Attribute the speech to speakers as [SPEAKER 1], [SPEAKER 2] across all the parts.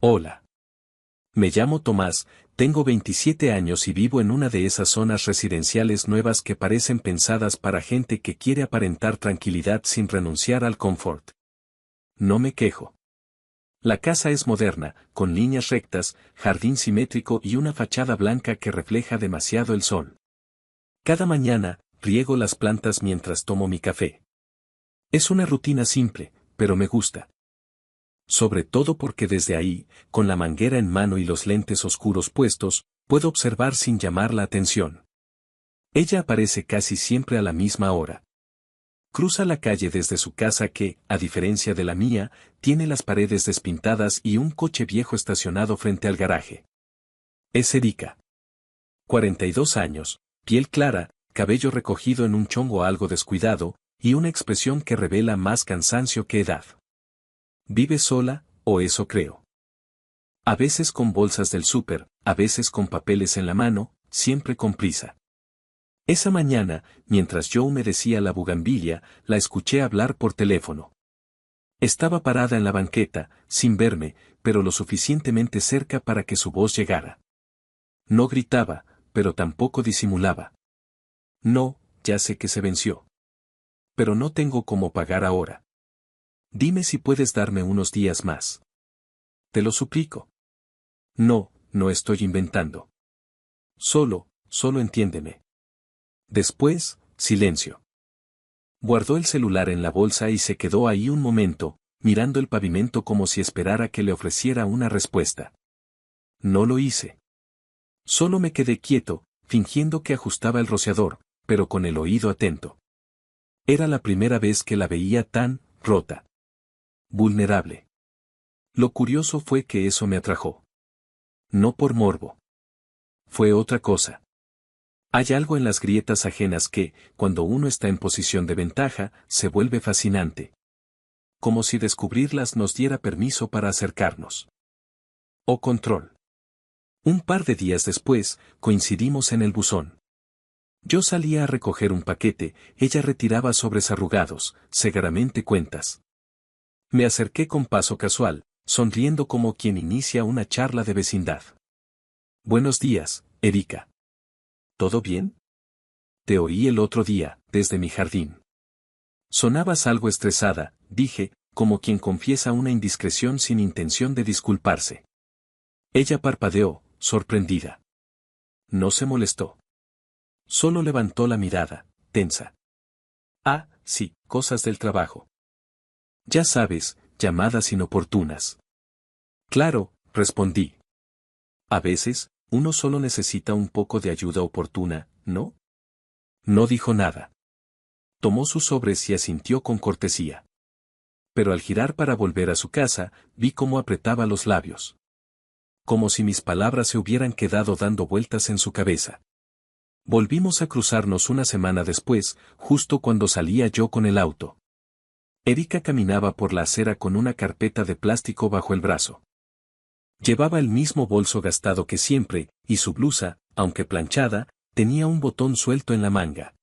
[SPEAKER 1] Hola. Me llamo Tomás, tengo 27 años y vivo en una de esas zonas residenciales nuevas que parecen pensadas para gente que quiere aparentar tranquilidad sin renunciar al confort. No me quejo. La casa es moderna, con líneas rectas, jardín simétrico y una fachada blanca que refleja demasiado el sol. Cada mañana, riego las plantas mientras tomo mi café. Es una rutina simple, pero me gusta. Sobre todo porque desde ahí, con la manguera en mano y los lentes oscuros puestos, puedo observar sin llamar la atención. Ella aparece casi siempre a la misma hora. Cruza la calle desde su casa que, a diferencia de la mía, tiene las paredes despintadas y un coche viejo estacionado frente al garaje. Es Erika. 42 años, piel clara, cabello recogido en un chongo algo descuidado, y una expresión que revela más cansancio que edad. Vive sola, o eso creo. A veces con bolsas del súper, a veces con papeles en la mano, siempre con prisa. Esa mañana, mientras yo humedecía la bugambilia, la escuché hablar por teléfono. Estaba parada en la banqueta, sin verme, pero lo suficientemente cerca para que su voz llegara. No gritaba, pero tampoco disimulaba. No, ya sé que se venció. Pero no tengo cómo pagar ahora. Dime si puedes darme unos días más. Te lo suplico. No, no estoy inventando. Solo entiéndeme. Después, silencio. Guardó el celular en la bolsa y se quedó ahí un momento, mirando el pavimento como si esperara que le ofreciera una respuesta. No lo hice. Solo me quedé quieto, fingiendo que ajustaba el rociador, pero con el oído atento. Era la primera vez que la veía tan rota. Vulnerable. Lo curioso fue que eso me atrajo. No por morbo. Fue otra cosa. Hay algo en las grietas ajenas que, cuando uno está en posición de ventaja, se vuelve fascinante. Como si descubrirlas nos diera permiso para acercarnos. O control. Un par de días después, coincidimos en el buzón. Yo salía a recoger un paquete, ella retiraba sobres arrugados, segaramente cuentas. Me acerqué con paso casual, sonriendo como quien inicia una charla de vecindad. Buenos días, Erika. ¿Todo bien? Te oí el otro día, desde mi jardín. Sonabas algo estresada, dije, como quien confiesa una indiscreción sin intención de disculparse. Ella parpadeó, sorprendida. No se molestó. Solo levantó la mirada, tensa. Ah, sí, cosas del trabajo. Ya sabes, llamadas inoportunas. Claro, respondí. A veces, uno solo necesita un poco de ayuda oportuna, ¿no? No dijo nada. Tomó sus sobres y asintió con cortesía. Pero al girar para volver a su casa, vi cómo apretaba los labios. Como si mis palabras se hubieran quedado dando vueltas en su cabeza. Volvimos a cruzarnos una semana después, justo cuando salía yo con el auto. Erika caminaba por la acera con una carpeta de plástico bajo el brazo. Llevaba el mismo bolso gastado que siempre, y su blusa, aunque planchada, tenía un botón suelto en la manga.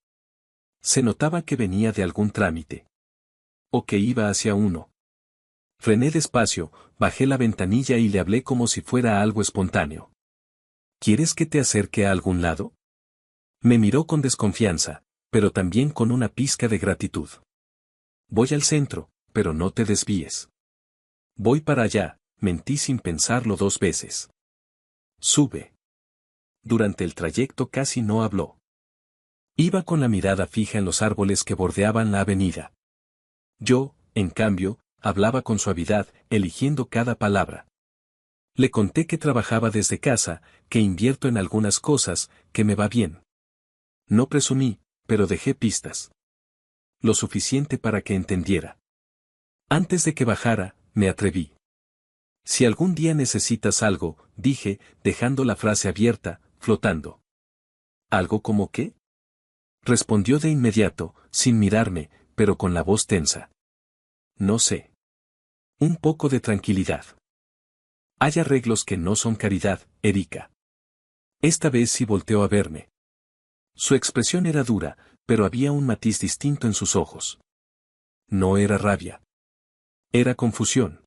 [SPEAKER 1] Se notaba que venía de algún trámite. O que iba hacia uno. Frené despacio, bajé la ventanilla y le hablé como si fuera algo espontáneo. ¿Quieres que te acerque a algún lado? Me miró con desconfianza, pero también con una pizca de gratitud. Voy al centro, pero no te desvíes. Voy para allá, mentí sin pensarlo 2 veces. Sube. Durante el trayecto casi no habló. Iba con la mirada fija en los árboles que bordeaban la avenida. Yo, en cambio, hablaba con suavidad, eligiendo cada palabra. Le conté que trabajaba desde casa, que invierto en algunas cosas, que me va bien. No presumí, pero dejé pistas. Lo suficiente para que entendiera. Antes de que bajara, me atreví. Si algún día necesitas algo, dije, dejando la frase abierta, flotando. ¿Algo como qué? Respondió de inmediato, sin mirarme, pero con la voz tensa. No sé. Un poco de tranquilidad. Hay arreglos que no son caridad, Erika. Esta vez sí volteó a verme. Su expresión era dura, pero había un matiz distinto en sus ojos. No era rabia. Era confusión.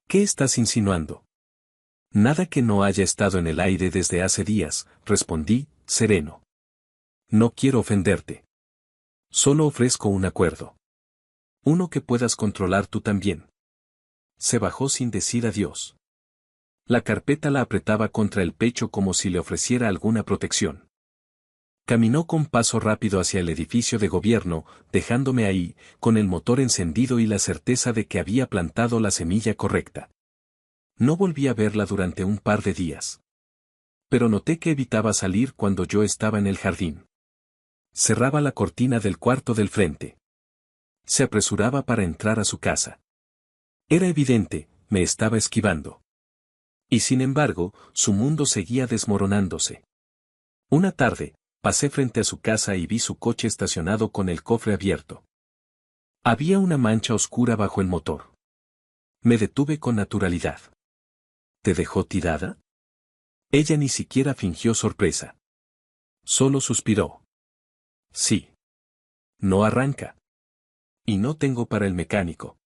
[SPEAKER 1] ¿Qué estás insinuando? Nada que no haya estado en el aire desde hace días, respondí, sereno. No quiero ofenderte. Solo ofrezco un acuerdo. Uno que puedas controlar tú también. Se bajó sin decir adiós. La carpeta la apretaba contra el pecho como si le ofreciera alguna protección. Caminó con paso rápido hacia el edificio de gobierno, dejándome ahí, con el motor encendido y la certeza de que había plantado la semilla correcta. No volví a verla durante un par de días. Pero noté que evitaba salir cuando yo estaba en el jardín. Cerraba la cortina del cuarto del frente. Se apresuraba para entrar a su casa. Era evidente, me estaba esquivando. Y sin embargo, su mundo seguía desmoronándose. Una tarde, pasé frente a su casa y vi su coche estacionado con el cofre abierto. Había una mancha oscura bajo el motor. Me detuve con naturalidad. ¿Te dejó tirada? Ella ni siquiera fingió sorpresa. Solo suspiró. Sí. No arranca. Y no tengo para el mecánico.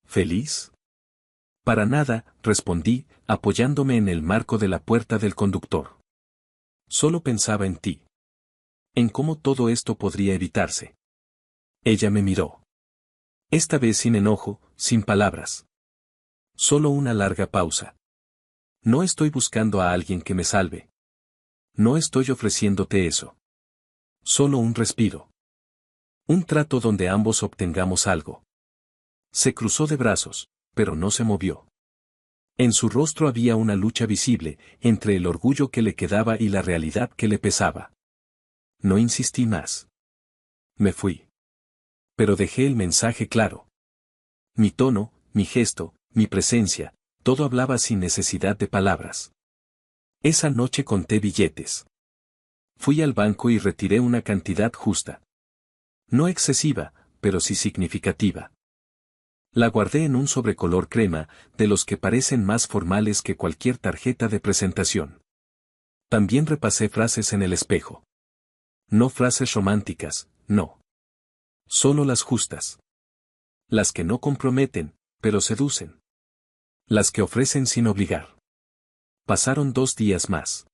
[SPEAKER 1] ¿Feliz? Para nada, respondí, apoyándome en el marco de la puerta del conductor. Solo pensaba en ti. En cómo todo esto podría evitarse. Ella me miró. Esta vez sin enojo, sin palabras. Solo una larga pausa. No estoy buscando a alguien que me salve. No estoy ofreciéndote eso. Solo un respiro. Un trato donde ambos obtengamos algo. Se cruzó de brazos, pero no se movió. En su rostro había una lucha visible, entre el orgullo que le quedaba y la realidad que le pesaba. No insistí más. Me fui. Pero dejé el mensaje claro. Mi tono, mi gesto, mi presencia, todo hablaba sin necesidad de palabras. Esa noche conté billetes. Fui al banco y retiré una cantidad justa. No excesiva, pero sí significativa. La guardé en un sobrecolor crema, de los que parecen más formales que cualquier tarjeta de presentación. También repasé frases en el espejo. No frases románticas, no. Solo las justas. Las que no comprometen, pero seducen. Las que ofrecen sin obligar. Pasaron 2 días más.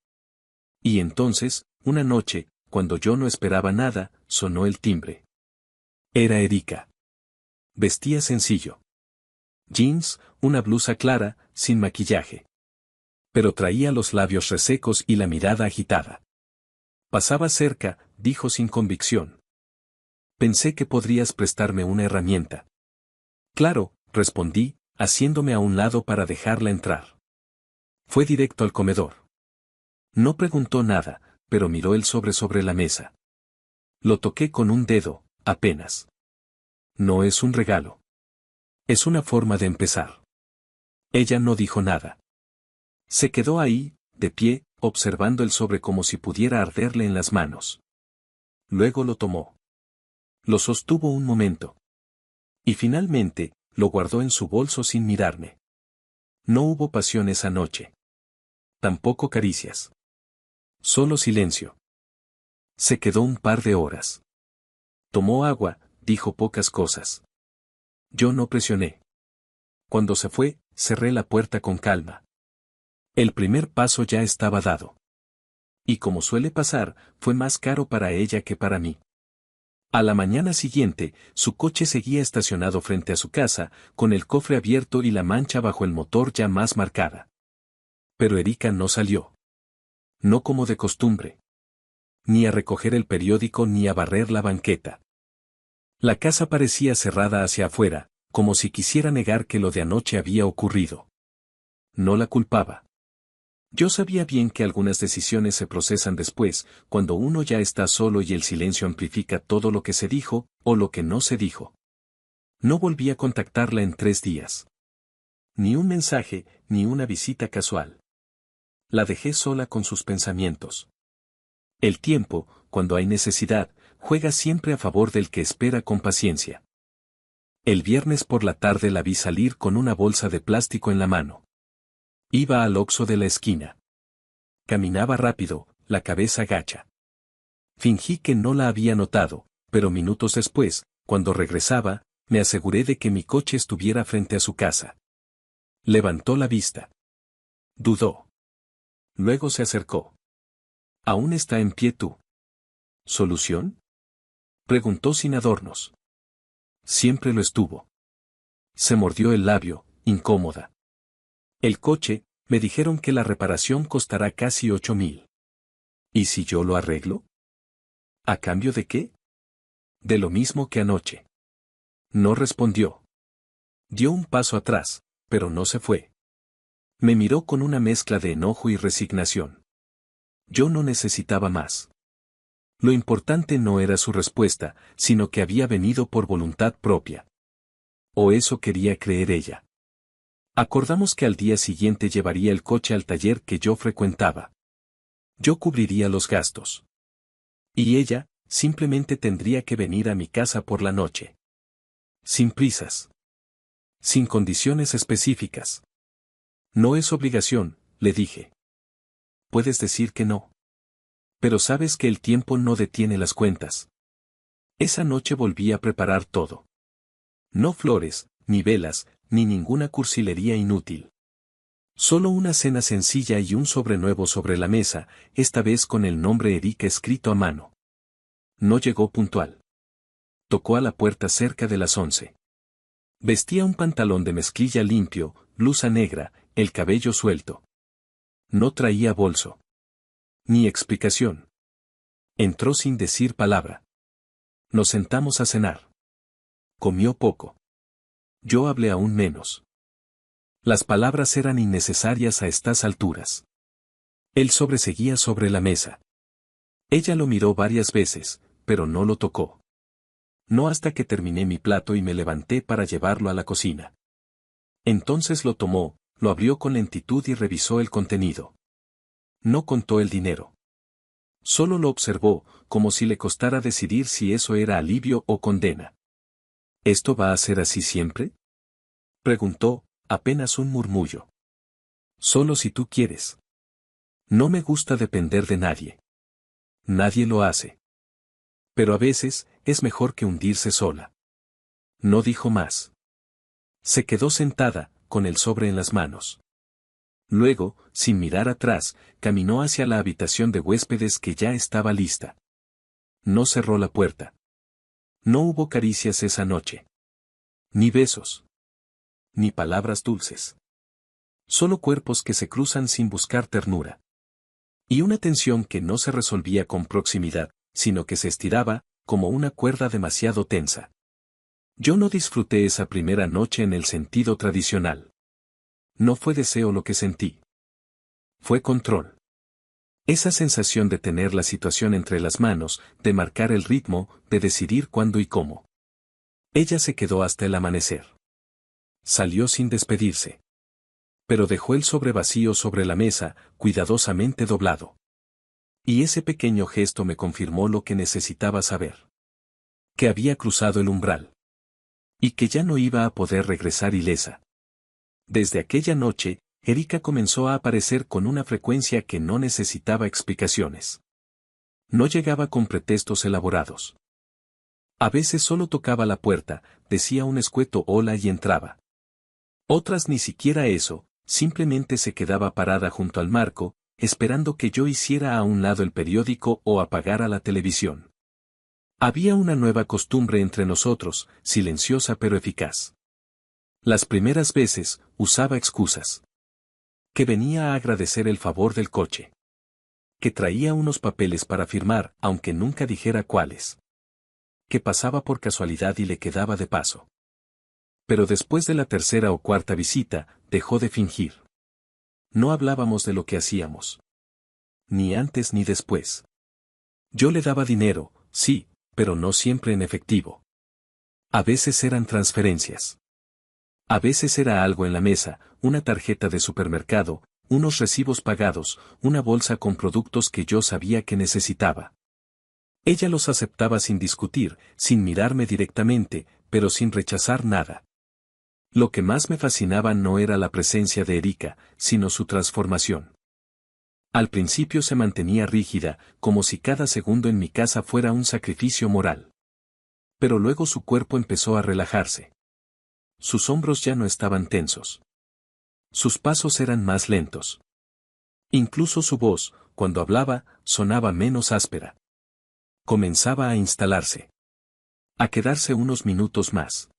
[SPEAKER 1] Y entonces, una noche, cuando yo no esperaba nada, sonó el timbre. Era Erika. Vestía sencillo. Jeans, una blusa clara, sin maquillaje. Pero traía los labios resecos y la mirada agitada. Pasaba cerca, dijo sin convicción. Pensé que podrías prestarme una herramienta. Claro, respondí, haciéndome a un lado para dejarla entrar. Fue directo al comedor. No preguntó nada, pero miró el sobre la mesa. Lo toqué con un dedo, apenas. No es un regalo. Es una forma de empezar. Ella no dijo nada. Se quedó ahí, de pie, observando el sobre como si pudiera arderle en las manos. Luego lo tomó. Lo sostuvo un momento. Y finalmente, lo guardó en su bolso sin mirarme. No hubo pasión esa noche. Tampoco caricias. Solo silencio. Se quedó un par de horas. Tomó agua, dijo pocas cosas. Yo no presioné. Cuando se fue, cerré la puerta con calma. El primer paso ya estaba dado. Y como suele pasar, fue más caro para ella que para mí. A la mañana siguiente, su coche seguía estacionado frente a su casa, con el cofre abierto y la mancha bajo el motor ya más marcada. Pero Erika no salió. No como de costumbre. Ni a recoger el periódico ni a barrer la banqueta. La casa parecía cerrada hacia afuera, como si quisiera negar que lo de anoche había ocurrido. No la culpaba. Yo sabía bien que algunas decisiones se procesan después, cuando uno ya está solo y el silencio amplifica todo lo que se dijo, o lo que no se dijo. No volví a contactarla en 3 días. Ni un mensaje, ni una visita casual. La dejé sola con sus pensamientos. El tiempo, cuando hay necesidad, juega siempre a favor del que espera con paciencia. El viernes por la tarde la vi salir con una bolsa de plástico en la mano. Iba al Oxxo de la esquina. Caminaba rápido, la cabeza gacha. Fingí que no la había notado, pero minutos después, cuando regresaba, me aseguré de que mi coche estuviera frente a su casa. Levantó la vista. Dudó. Luego se acercó. ¿Aún está en pie tú? ¿Solución? Preguntó sin adornos. Siempre lo estuvo. Se mordió el labio, incómoda. El coche, me dijeron que la reparación costará casi 8.000. ¿Y si yo lo arreglo? ¿A cambio de qué? De lo mismo que anoche. No respondió. Dio un paso atrás, pero no se fue. Me miró con una mezcla de enojo y resignación. Yo no necesitaba más. Lo importante no era su respuesta, sino que había venido por voluntad propia. O eso quería creer ella. Acordamos que al día siguiente llevaría el coche al taller que yo frecuentaba. Yo cubriría los gastos. Y ella, simplemente tendría que venir a mi casa por la noche. Sin prisas. Sin condiciones específicas. No es obligación, le dije. Puedes decir que no. Pero sabes que el tiempo no detiene las cuentas. Esa noche volví a preparar todo. No flores, ni velas, ni ninguna cursilería inútil. Solo una cena sencilla y un sobre nuevo sobre la mesa, esta vez con el nombre Erika escrito a mano. No llegó puntual. Tocó a la puerta cerca de las 11. Vestía un pantalón de mezclilla limpio, blusa negra, el cabello suelto. No traía bolso. Ni explicación. Entró sin decir palabra. Nos sentamos a cenar. Comió poco. Yo hablé aún menos. Las palabras eran innecesarias a estas alturas. El sobre seguía sobre la mesa. Ella lo miró varias veces, pero no lo tocó. No hasta que terminé mi plato y me levanté para llevarlo a la cocina. Entonces lo tomó, lo abrió con lentitud y revisó el contenido. No contó el dinero. Solo lo observó, como si le costara decidir si eso era alivio o condena. ¿Esto va a ser así siempre? Preguntó, apenas un murmullo. Solo si tú quieres. No me gusta depender de nadie. Nadie lo hace. Pero a veces, es mejor que hundirse sola. No dijo más. Se quedó sentada, con el sobre en las manos. Luego, sin mirar atrás, caminó hacia la habitación de huéspedes que ya estaba lista. No cerró la puerta. No hubo caricias esa noche. Ni besos. Ni palabras dulces. Solo cuerpos que se cruzan sin buscar ternura. Y una tensión que no se resolvía con proximidad, sino que se estiraba, como una cuerda demasiado tensa. Yo no disfruté esa primera noche en el sentido tradicional. No fue deseo lo que sentí. Fue control. Esa sensación de tener la situación entre las manos, de marcar el ritmo, de decidir cuándo y cómo. Ella se quedó hasta el amanecer. Salió sin despedirse. Pero dejó el sobre vacío sobre la mesa, cuidadosamente doblado. Y ese pequeño gesto me confirmó lo que necesitaba saber. Que había cruzado el umbral. Y que ya no iba a poder regresar ilesa. Desde aquella noche, Erika comenzó a aparecer con una frecuencia que no necesitaba explicaciones. No llegaba con pretextos elaborados. A veces solo tocaba la puerta, decía un escueto hola y entraba. Otras ni siquiera eso, simplemente se quedaba parada junto al marco, esperando que yo hiciera a un lado el periódico o apagara la televisión. Había una nueva costumbre entre nosotros, silenciosa pero eficaz. Las primeras veces, usaba excusas. Que venía a agradecer el favor del coche. Que traía unos papeles para firmar, aunque nunca dijera cuáles. Que pasaba por casualidad y le quedaba de paso. Pero después de la tercera o cuarta visita, dejó de fingir. No hablábamos de lo que hacíamos. Ni antes ni después. Yo le daba dinero, sí, pero no siempre en efectivo. A veces eran transferencias. A veces era algo en la mesa, una tarjeta de supermercado, unos recibos pagados, una bolsa con productos que yo sabía que necesitaba. Ella los aceptaba sin discutir, sin mirarme directamente, pero sin rechazar nada. Lo que más me fascinaba no era la presencia de Erika, sino su transformación. Al principio se mantenía rígida, como si cada segundo en mi casa fuera un sacrificio moral. Pero luego su cuerpo empezó a relajarse. Sus hombros ya no estaban tensos. Sus pasos eran más lentos. Incluso su voz, cuando hablaba, sonaba menos áspera. Comenzaba a instalarse. A quedarse unos minutos más.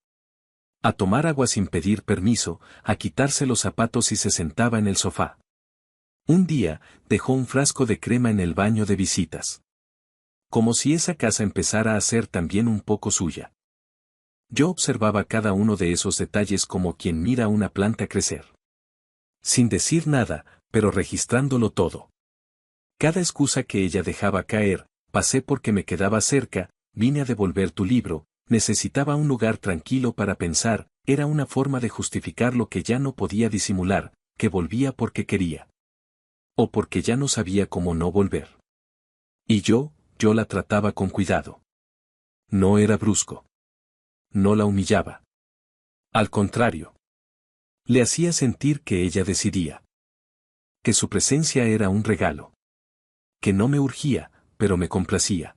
[SPEAKER 1] A tomar agua sin pedir permiso, a quitarse los zapatos y se sentaba en el sofá. Un día, dejó un frasco de crema en el baño de visitas. Como si esa casa empezara a ser también un poco suya. Yo observaba cada uno de esos detalles como quien mira una planta crecer. Sin decir nada, pero registrándolo todo. Cada excusa que ella dejaba caer, pasé porque me quedaba cerca, vine a devolver tu libro, necesitaba un lugar tranquilo para pensar, era una forma de justificar lo que ya no podía disimular, que volvía porque quería. O porque ya no sabía cómo no volver. Y yo la trataba con cuidado. No era brusco. No la humillaba. Al contrario. Le hacía sentir que ella decidía. Que su presencia era un regalo. Que no me urgía, pero me complacía.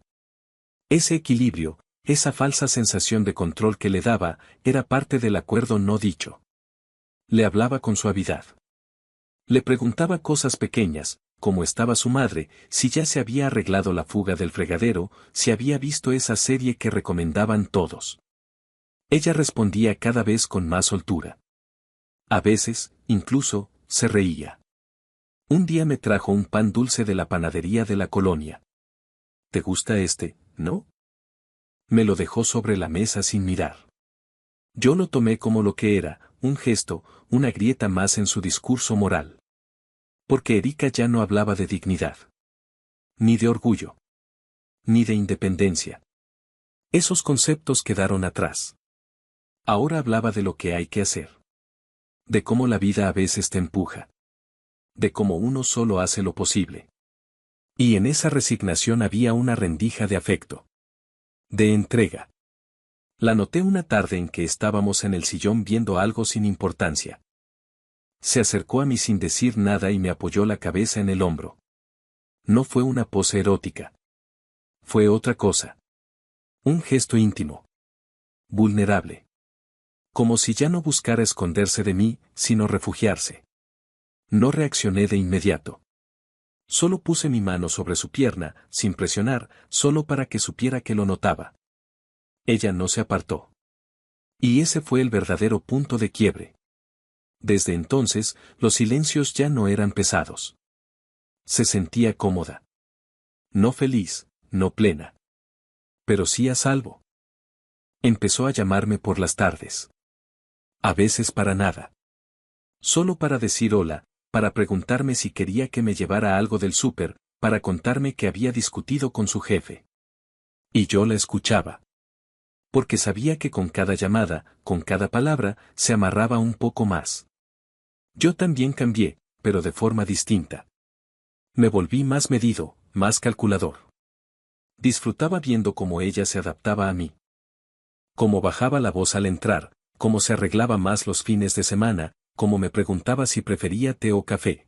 [SPEAKER 1] Ese equilibrio, esa falsa sensación de control que le daba, era parte del acuerdo no dicho. Le hablaba con suavidad. Le preguntaba cosas pequeñas, cómo estaba su madre, si ya se había arreglado la fuga del fregadero, si había visto esa serie que recomendaban todos. Ella respondía cada vez con más soltura. A veces, incluso, se reía. Un día me trajo un pan dulce de la panadería de la colonia. ¿Te gusta este, no? Me lo dejó sobre la mesa sin mirar. Yo lo tomé como lo que era, un gesto, una grieta más en su discurso moral. Porque Erika ya no hablaba de dignidad. Ni de orgullo. Ni de independencia. Esos conceptos quedaron atrás. Ahora hablaba de lo que hay que hacer. De cómo la vida a veces te empuja. De cómo uno solo hace lo posible. Y en esa resignación había una rendija de afecto. De entrega. La noté una tarde en que estábamos en el sillón viendo algo sin importancia. Se acercó a mí sin decir nada y me apoyó la cabeza en el hombro. No fue una pose erótica. Fue otra cosa. Un gesto íntimo. Vulnerable. Como si ya no buscara esconderse de mí, sino refugiarse. No reaccioné de inmediato. Solo puse mi mano sobre su pierna, sin presionar, solo para que supiera que lo notaba. Ella no se apartó. Y ese fue el verdadero punto de quiebre. Desde entonces, los silencios ya no eran pesados. Se sentía cómoda. No feliz, no plena. Pero sí a salvo. Empezó a llamarme por las tardes. A veces para nada. Solo para decir hola, para preguntarme si quería que me llevara algo del súper, para contarme que había discutido con su jefe. Y yo la escuchaba. Porque sabía que con cada llamada, con cada palabra, se amarraba un poco más. Yo también cambié, pero de forma distinta. Me volví más medido, más calculador. Disfrutaba viendo cómo ella se adaptaba a mí. Cómo bajaba la voz al entrar, cómo se arreglaba más los fines de semana, cómo me preguntaba si prefería té o café.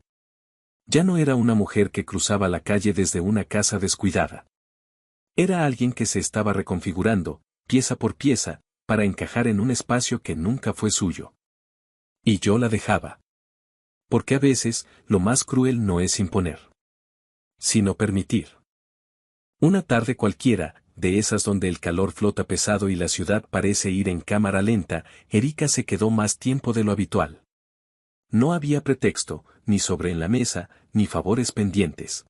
[SPEAKER 1] Ya no era una mujer que cruzaba la calle desde una casa descuidada. Era alguien que se estaba reconfigurando, pieza por pieza, para encajar en un espacio que nunca fue suyo. Y yo la dejaba. Porque a veces, lo más cruel no es imponer, sino permitir. Una tarde cualquiera, de esas donde el calor flota pesado y la ciudad parece ir en cámara lenta, Erika se quedó más tiempo de lo habitual. No había pretexto, ni sobre en la mesa, ni favores pendientes.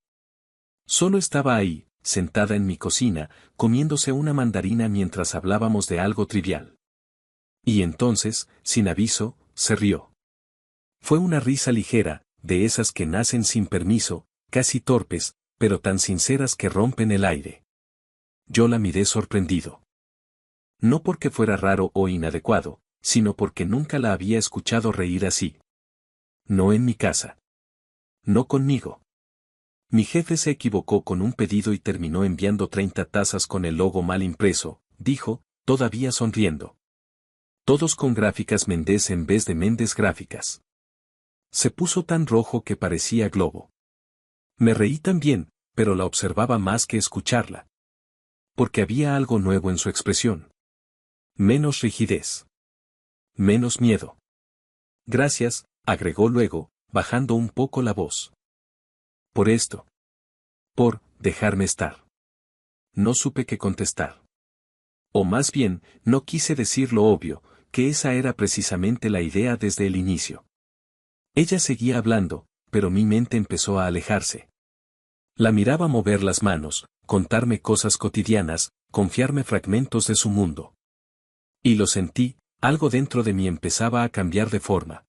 [SPEAKER 1] Solo estaba ahí, sentada en mi cocina, comiéndose una mandarina mientras hablábamos de algo trivial. Y entonces, sin aviso, se rió. Fue una risa ligera, de esas que nacen sin permiso, casi torpes, pero tan sinceras que rompen el aire. Yo la miré sorprendido. No porque fuera raro o inadecuado, sino porque nunca la había escuchado reír así. No en mi casa. No conmigo. Mi jefe se equivocó con un pedido y terminó enviando 30 tazas con el logo mal impreso, dijo, todavía sonriendo. Todos con gráficas Méndez en vez de Méndez Gráficas. Se puso tan rojo que parecía globo. Me reí también, pero la observaba más que escucharla. Porque había algo nuevo en su expresión. Menos rigidez. Menos miedo. Gracias, agregó luego, bajando un poco la voz. Por esto. Por dejarme estar. No supe qué contestar. O más bien, no quise decir lo obvio, que esa era precisamente la idea desde el inicio. Ella seguía hablando, pero mi mente empezó a alejarse. La miraba mover las manos, contarme cosas cotidianas, confiarme fragmentos de su mundo. Y lo sentí, algo dentro de mí empezaba a cambiar de forma.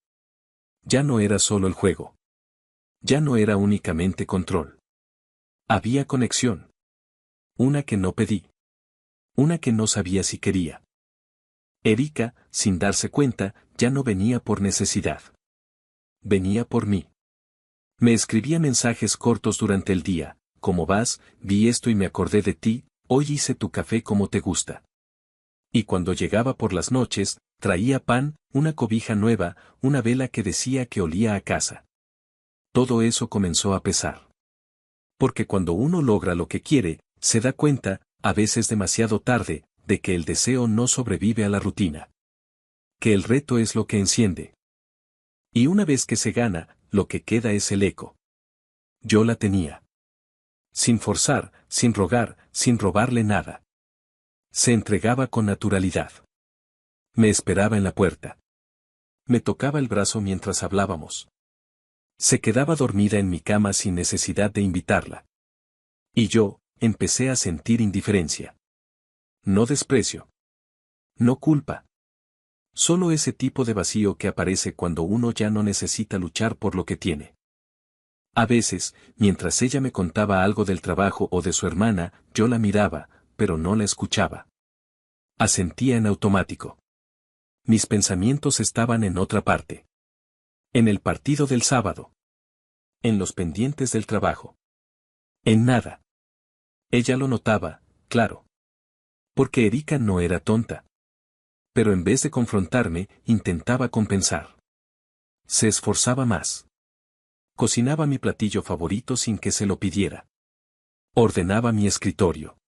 [SPEAKER 1] Ya no era solo el juego. Ya no era únicamente control. Había conexión. Una que no pedí. Una que no sabía si quería. Erika, sin darse cuenta, ya no venía por necesidad. Venía por mí. Me escribía mensajes cortos durante el día. ¿Cómo vas? Vi esto y me acordé de ti, hoy hice tu café como te gusta. Y cuando llegaba por las noches, traía pan, una cobija nueva, una vela que decía que olía a casa. Todo eso comenzó a pesar. Porque cuando uno logra lo que quiere, se da cuenta, a veces demasiado tarde, de que el deseo no sobrevive a la rutina. Que el reto es lo que enciende. Y una vez que se gana, lo que queda es el eco. Yo la tenía. Sin forzar, sin rogar, sin robarle nada. Se entregaba con naturalidad. Me esperaba en la puerta. Me tocaba el brazo mientras hablábamos. Se quedaba dormida en mi cama sin necesidad de invitarla. Y yo, empecé a sentir indiferencia. No desprecio. No culpa. Solo ese tipo de vacío que aparece cuando uno ya no necesita luchar por lo que tiene. A veces, mientras ella me contaba algo del trabajo o de su hermana, yo la miraba, pero no la escuchaba. Asentía en automático. Mis pensamientos estaban en otra parte. En el partido del sábado. En los pendientes del trabajo. En nada. Ella lo notaba, claro. Porque Erika no era tonta. Pero en vez de confrontarme, intentaba compensar. Se esforzaba más. Cocinaba mi platillo favorito sin que se lo pidiera. Ordenaba mi escritorio.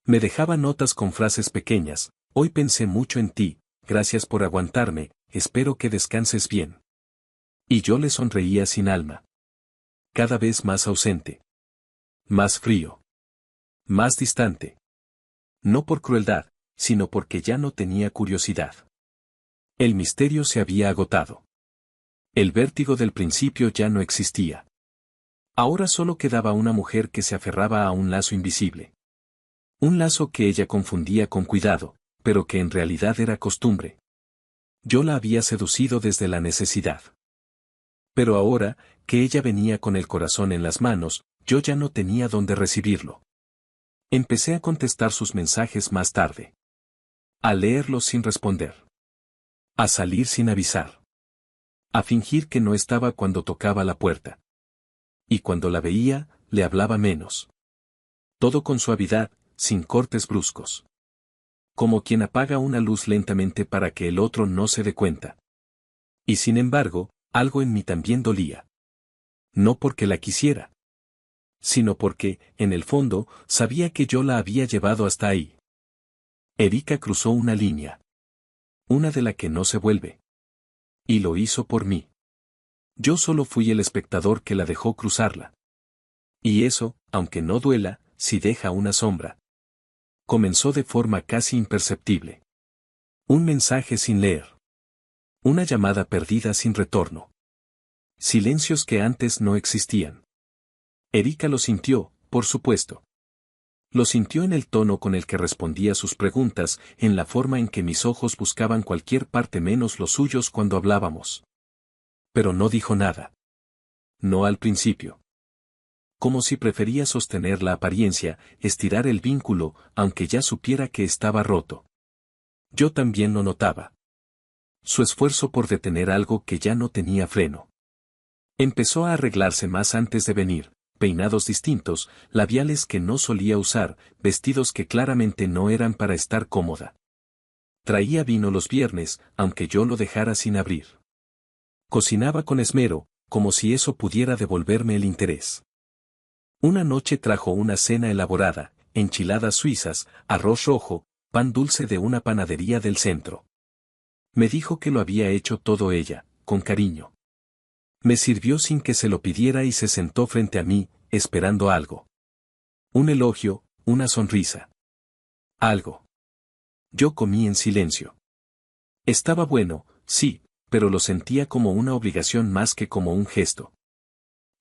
[SPEAKER 1] Me dejaba notas con frases pequeñas: hoy pensé mucho en ti, gracias por aguantarme, espero que descanses bien. Y yo le sonreía sin alma. Cada vez más ausente. Más frío. Más distante. No por crueldad, sino porque ya no tenía curiosidad. El misterio se había agotado. El vértigo del principio ya no existía. Ahora solo quedaba una mujer que se aferraba a un lazo invisible. Un lazo que ella confundía con cuidado, pero que en realidad era costumbre. Yo la había seducido desde la necesidad. Pero ahora, que ella venía con el corazón en las manos, yo ya no tenía dónde recibirlo. Empecé a contestar sus mensajes más tarde. A leerlos sin responder. A salir sin avisar. A fingir que no estaba cuando tocaba la puerta. Y cuando la veía, le hablaba menos. Todo con suavidad, sin cortes bruscos. Como quien apaga una luz lentamente para que el otro no se dé cuenta. Y sin embargo, algo en mí también dolía. No porque la quisiera, sino porque, en el fondo, sabía que yo la había llevado hasta ahí. Erika cruzó una línea. Una de la que no se vuelve. Y lo hizo por mí. Yo solo fui el espectador que la dejó cruzarla. Y eso, aunque no duela, sí deja una sombra. Comenzó de forma casi imperceptible. Un mensaje sin leer. Una llamada perdida sin retorno. Silencios que antes no existían. Erika lo sintió, por supuesto. Lo sintió en el tono con el que respondía sus preguntas, en la forma en que mis ojos buscaban cualquier parte menos los suyos cuando hablábamos. Pero no dijo nada. No al principio. Como si prefería sostener la apariencia, estirar el vínculo, aunque ya supiera que estaba roto. Yo también lo notaba. Su esfuerzo por detener algo que ya no tenía freno. Empezó a arreglarse más antes de venir, peinados distintos, labiales que no solía usar, vestidos que claramente no eran para estar cómoda. Traía vino los viernes, aunque yo lo dejara sin abrir. Cocinaba con esmero, como si eso pudiera devolverme el interés. Una noche trajo una cena elaborada, enchiladas suizas, arroz rojo, pan dulce de una panadería del centro. Me dijo que lo había hecho todo ella, con cariño. Me sirvió sin que se lo pidiera y se sentó frente a mí, esperando algo. Un elogio, una sonrisa. Algo. Yo comí en silencio. Estaba bueno, sí, pero lo sentía como una obligación más que como un gesto.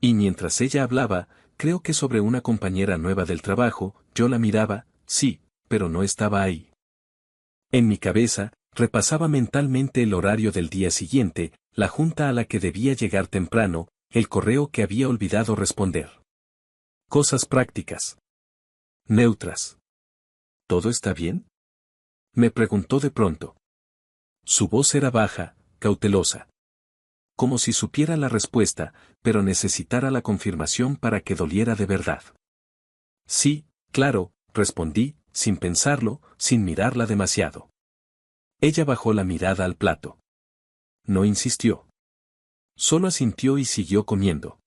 [SPEAKER 1] Y mientras ella hablaba, creo que sobre una compañera nueva del trabajo, yo la miraba, sí, pero no estaba ahí. En mi cabeza, repasaba mentalmente el horario del día siguiente, la junta a la que debía llegar temprano, el correo que había olvidado responder. Cosas prácticas. Neutras. ¿Todo está bien? Me preguntó de pronto. Su voz era baja, cautelosa. Como si supiera la respuesta, pero necesitara la confirmación para que doliera de verdad. Sí, claro, respondí, sin pensarlo, sin mirarla demasiado. Ella bajó la mirada al plato. No insistió. Solo asintió y siguió comiendo.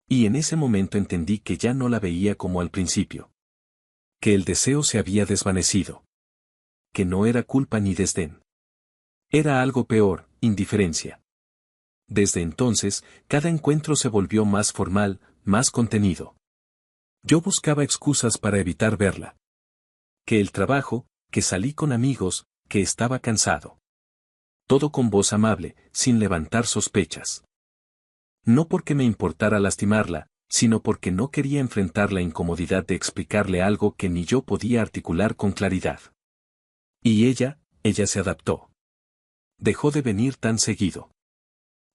[SPEAKER 1] Y en ese momento entendí que ya no la veía como al principio. Que el deseo se había desvanecido. Que no era culpa ni desdén. Era algo peor, indiferencia. Desde entonces, cada encuentro se volvió más formal, más contenido. Yo buscaba excusas para evitar verla. Que el trabajo, que salí con amigos, que estaba cansado. Todo con voz amable, sin levantar sospechas. No porque me importara lastimarla, sino porque no quería enfrentar la incomodidad de explicarle algo que ni yo podía articular con claridad. Y ella se adaptó. Dejó de venir tan seguido.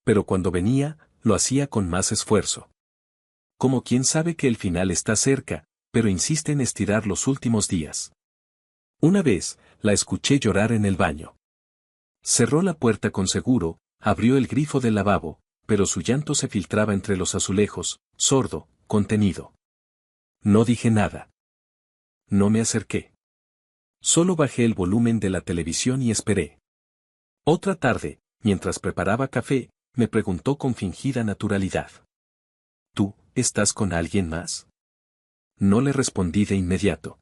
[SPEAKER 1] Pero cuando venía, lo hacía con más esfuerzo. Como quien sabe que el final está cerca, pero insiste en estirar los últimos días. Una vez, la escuché llorar en el baño. Cerró la puerta con seguro, abrió el grifo del lavabo, pero su llanto se filtraba entre los azulejos, sordo, contenido. No dije nada. No me acerqué. Solo bajé el volumen de la televisión y esperé. Otra tarde, mientras preparaba café, me preguntó con fingida naturalidad. ¿Tú, estás con alguien más? No le respondí de inmediato.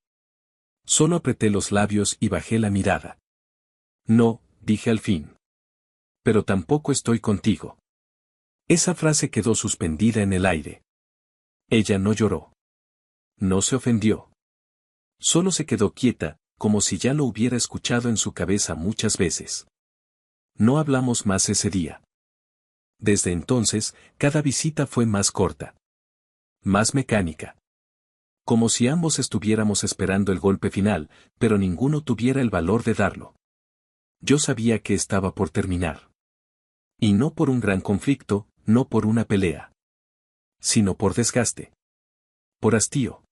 [SPEAKER 1] Solo apreté los labios y bajé la mirada. No, dije al fin. Pero tampoco estoy contigo. Esa frase quedó suspendida en el aire. Ella no lloró. No se ofendió. Solo se quedó quieta, como si ya lo hubiera escuchado en su cabeza muchas veces. No hablamos más ese día. Desde entonces, cada visita fue más corta. Más mecánica. Como si ambos estuviéramos esperando el golpe final, pero ninguno tuviera el valor de darlo. Yo sabía que estaba por terminar. Y no por un gran conflicto, no por una pelea. Sino por desgaste. Por hastío.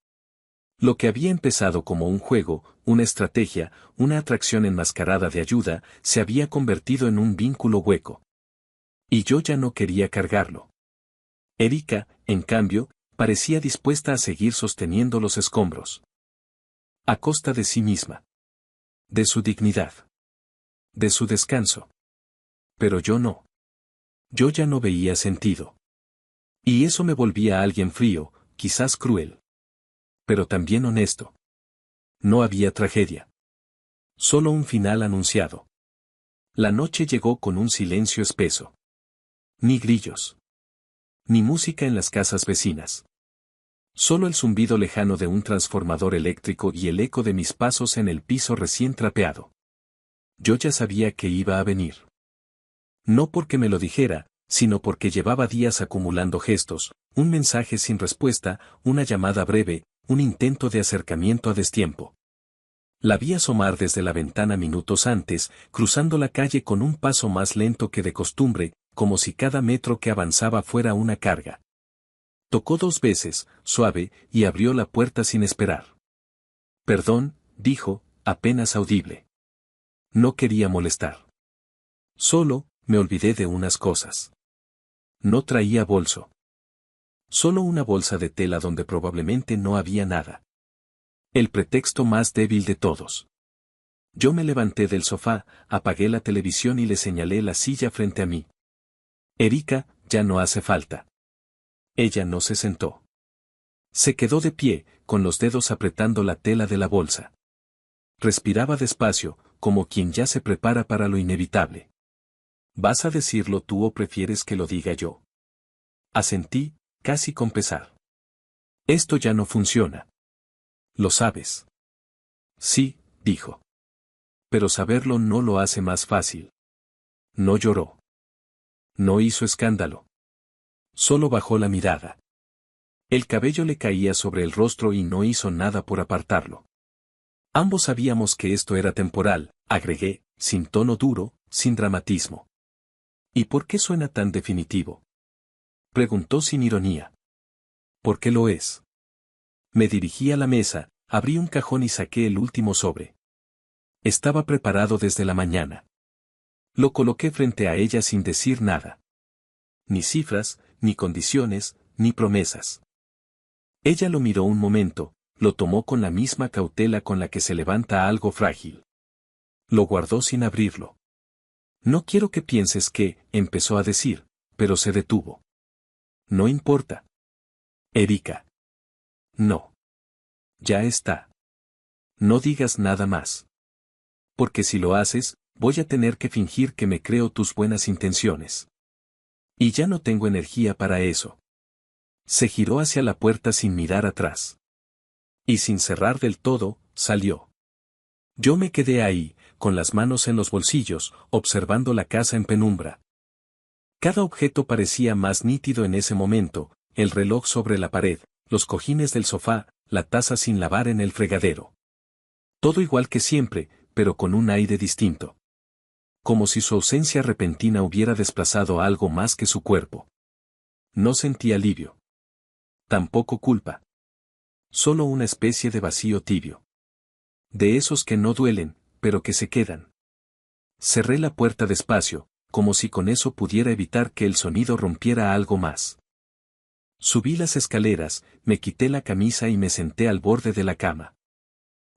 [SPEAKER 1] Lo que había empezado como un juego, una estrategia, una atracción enmascarada de ayuda, se había convertido en un vínculo hueco. Y yo ya no quería cargarlo. Erika, en cambio, parecía dispuesta a seguir sosteniendo los escombros. A costa de sí misma. De su dignidad. De su descanso. Pero yo no. Yo ya no veía sentido. Y eso me volvía a alguien frío, quizás cruel. Pero también honesto. No había tragedia. Solo un final anunciado. La noche llegó con un silencio espeso. Ni grillos. Ni música en las casas vecinas. Solo el zumbido lejano de un transformador eléctrico y el eco de mis pasos en el piso recién trapeado. Yo ya sabía que iba a venir. No porque me lo dijera, sino porque llevaba días acumulando gestos, un mensaje sin respuesta, una llamada breve, un intento de acercamiento a destiempo. La vi asomar desde la ventana minutos antes, cruzando la calle con un paso más lento que de costumbre, como si cada metro que avanzaba fuera una carga. Tocó 2 veces, suave, y abrió la puerta sin esperar. Perdón, dijo, apenas audible. No quería molestar. Solo, me olvidé de unas cosas. No traía bolso. Solo una bolsa de tela donde probablemente no había nada. El pretexto más débil de todos. Yo me levanté del sofá, apagué la televisión y le señalé la silla frente a mí. Erika, ya no hace falta. Ella no se sentó. Se quedó de pie, con los dedos apretando la tela de la bolsa. Respiraba despacio, como quien ya se prepara para lo inevitable. ¿Vas a decirlo tú o prefieres que lo diga yo? Asentí, casi con pesar. Esto ya no funciona. ¿Lo sabes? Sí, dijo. Pero saberlo no lo hace más fácil. No lloró. No hizo escándalo. Solo bajó la mirada. El cabello le caía sobre el rostro y no hizo nada por apartarlo. Ambos sabíamos que esto era temporal, agregué, sin tono duro, sin dramatismo. ¿Y por qué suena tan definitivo? Preguntó sin ironía. ¿Por qué lo es? Me dirigí a la mesa, abrí un cajón y saqué el último sobre. Estaba preparado desde la mañana. Lo coloqué frente a ella sin decir nada. Ni cifras, ni condiciones, ni promesas. Ella lo miró un momento, lo tomó con la misma cautela con la que se levanta algo frágil. Lo guardó sin abrirlo. No quiero que pienses que, empezó a decir, pero se detuvo. No importa. Erika. No. Ya está. No digas nada más. Porque si lo haces, voy a tener que fingir que me creo tus buenas intenciones. Y ya no tengo energía para eso. Se giró hacia la puerta sin mirar atrás. Y sin cerrar del todo, salió. Yo me quedé ahí, con las manos en los bolsillos, observando la casa en penumbra. Cada objeto parecía más nítido en ese momento, el reloj sobre la pared, los cojines del sofá, la taza sin lavar en el fregadero. Todo igual que siempre, pero con un aire distinto. Como si su ausencia repentina hubiera desplazado algo más que su cuerpo. No sentí alivio. Tampoco culpa. Solo una especie de vacío tibio. De esos que no duelen, pero que se quedan. Cerré la puerta despacio, como si con eso pudiera evitar que el sonido rompiera algo más. Subí las escaleras, me quité la camisa y me senté al borde de la cama.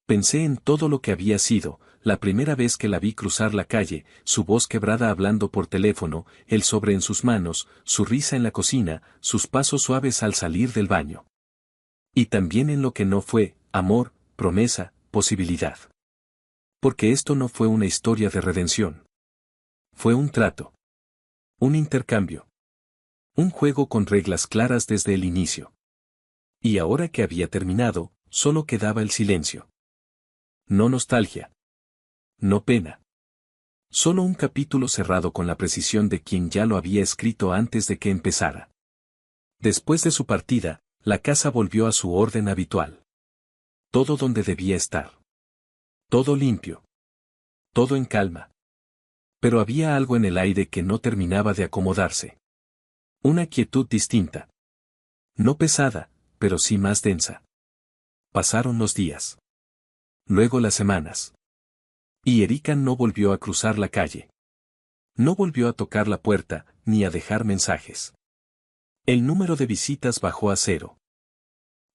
[SPEAKER 1] Pensé en todo lo que había sido, la primera vez que la vi cruzar la calle, su voz quebrada hablando por teléfono, el sobre en sus manos, su risa en la cocina, sus pasos suaves al salir del baño. Y también en lo que no fue, amor, promesa, posibilidad. Porque esto no fue una historia de redención. Fue un trato. Un intercambio. Un juego con reglas claras desde el inicio. Y ahora que había terminado, solo quedaba el silencio. No nostalgia. No pena. Solo un capítulo cerrado con la precisión de quien ya lo había escrito antes de que empezara. Después de su partida, la casa volvió a su orden habitual. Todo donde debía estar. Todo limpio. Todo en calma. Pero había algo en el aire que no terminaba de acomodarse. Una quietud distinta. No pesada, pero sí más densa. Pasaron los días. Luego las semanas. Y Erika no volvió a cruzar la calle. No volvió a tocar la puerta, ni a dejar mensajes. El número de visitas bajó a 0.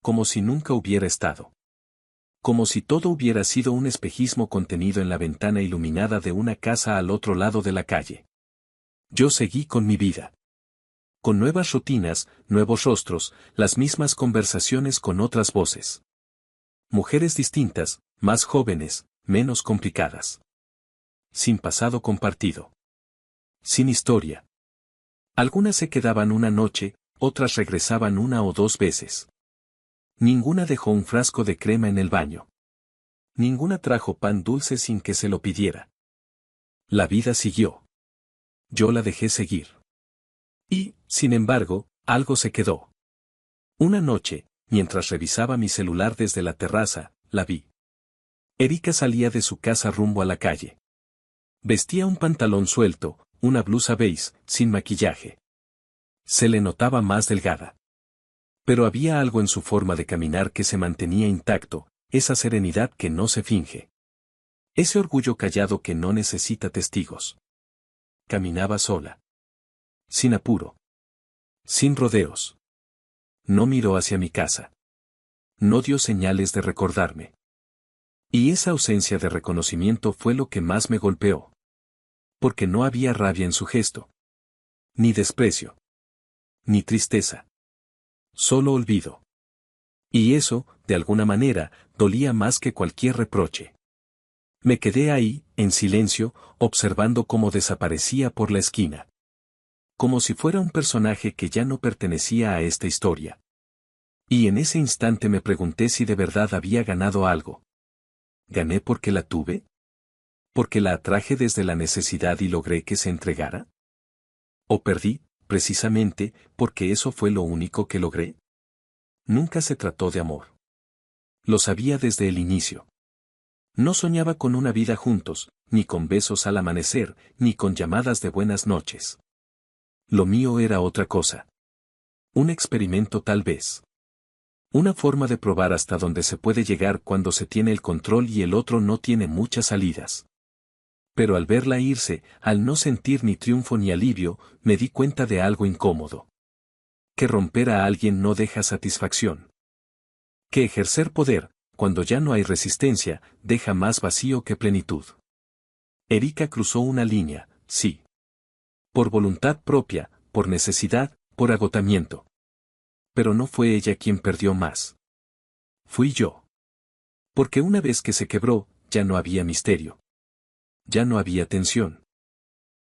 [SPEAKER 1] Como si nunca hubiera estado. Como si todo hubiera sido un espejismo contenido en la ventana iluminada de una casa al otro lado de la calle. Yo seguí con mi vida. Con nuevas rutinas, nuevos rostros, las mismas conversaciones con otras voces. Mujeres distintas, más jóvenes, menos complicadas. Sin pasado compartido. Sin historia. Algunas se quedaban una noche, otras regresaban 1 o 2 veces. Ninguna dejó un frasco de crema en el baño. Ninguna trajo pan dulce sin que se lo pidiera. La vida siguió. Yo la dejé seguir. Y, sin embargo, algo se quedó. Una noche, mientras revisaba mi celular desde la terraza, la vi. Erika salía de su casa rumbo a la calle. Vestía un pantalón suelto, una blusa beige, sin maquillaje. Se le notaba más delgada. Pero había algo en su forma de caminar que se mantenía intacto, esa serenidad que no se finge. Ese orgullo callado que no necesita testigos. Caminaba sola. Sin apuro. Sin rodeos. No miró hacia mi casa. No dio señales de recordarme. Y esa ausencia de reconocimiento fue lo que más me golpeó. Porque no había rabia en su gesto. Ni desprecio. Ni tristeza. Solo olvido. Y eso, de alguna manera, dolía más que cualquier reproche. Me quedé ahí, en silencio, observando cómo desaparecía por la esquina. como si fuera un personaje que ya no pertenecía a esta historia. Y en ese instante me pregunté si de verdad había ganado algo. ¿Gané porque la tuve? ¿Porque la atraje desde la necesidad y logré que se entregara? ¿O perdí, precisamente, porque eso fue lo único que logré? Nunca se trató de amor. Lo sabía desde el inicio. No soñaba con una vida juntos, ni con besos al amanecer, ni con llamadas de buenas noches. Lo mío era otra cosa. Un experimento tal vez. Una forma de probar hasta dónde se puede llegar cuando se tiene el control y el otro no tiene muchas salidas. Pero al verla irse, al no sentir ni triunfo ni alivio, me di cuenta de algo incómodo. Que romper a alguien no deja satisfacción. Que ejercer poder, cuando ya no hay resistencia, deja más vacío que plenitud. Erika cruzó una línea, sí. Por voluntad propia, por necesidad, por agotamiento. Pero no fue ella quien perdió más. Fui yo. Porque una vez que se quebró, ya no había misterio. Ya no había tensión.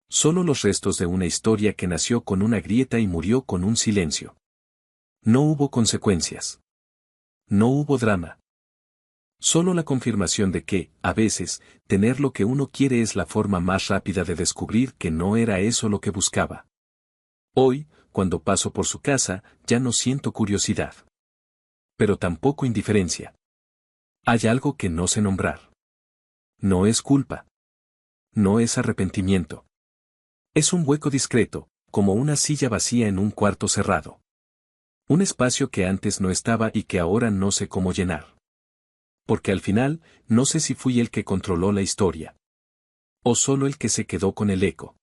[SPEAKER 1] Solo los restos de una historia que nació con una grieta y murió con un silencio. No hubo consecuencias. No hubo drama. Solo la confirmación de que, a veces, tener lo que uno quiere es la forma más rápida de descubrir que no era eso lo que buscaba. Hoy, cuando paso por su casa, ya no siento curiosidad. Pero tampoco indiferencia. Hay algo que no sé nombrar. No es culpa. No es arrepentimiento. Es un hueco discreto, como una silla vacía en un cuarto cerrado. Un espacio que antes no estaba y que ahora no sé cómo llenar. Porque al final, no sé si fui el que controló la historia. O solo el que se quedó con el eco.